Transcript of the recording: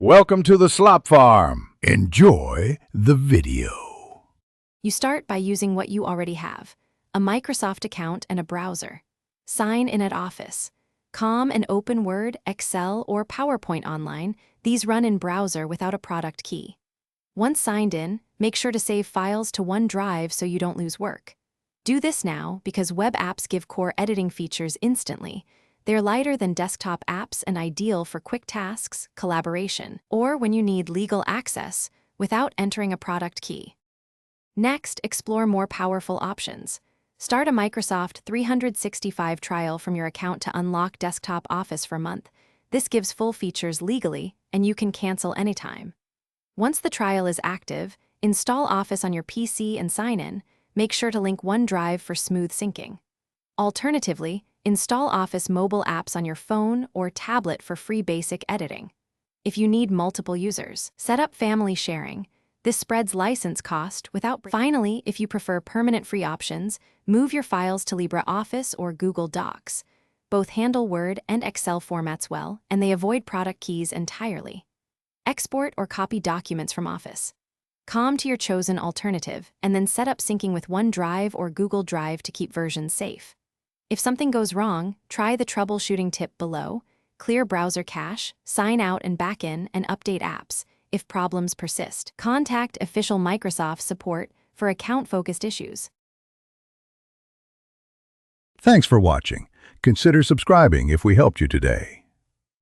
Welcome to the Slop Farm. Enjoy the video. You start by using what you already have, a Microsoft account and a browser. Sign in at Office. Com and open Word, Excel, or PowerPoint online. These run in browser without a product key. Once signed in, make sure to save files to OneDrive so you don't lose work. Do this now because web apps give core editing features instantly. They're lighter than desktop apps and ideal for quick tasks, collaboration, or when you need legal access without entering a product key. Next, explore more powerful options. Start a Microsoft 365 trial from your account to unlock Desktop Office for a month. This gives full features legally, and you can cancel anytime. Once the trial is active, install Office on your PC and sign in. Make sure to link OneDrive for smooth syncing. Alternatively, install Office mobile apps on your phone or tablet for free basic editing. If you need multiple users, set up family sharing. This spreads license cost without. Finally, if you prefer permanent free options, move your files to LibreOffice or Google Docs. Both handle Word and Excel formats well, and they avoid product keys entirely. Export or copy documents from Office. Com to your chosen alternative, and then set up syncing with OneDrive or Google Drive to keep versions safe. If something goes wrong, try the troubleshooting tip below. Clear browser cache, sign out and back in, and update apps. If problems persist, contact official Microsoft support for account-focused issues. Thanks for watching. Consider subscribing if we helped you today.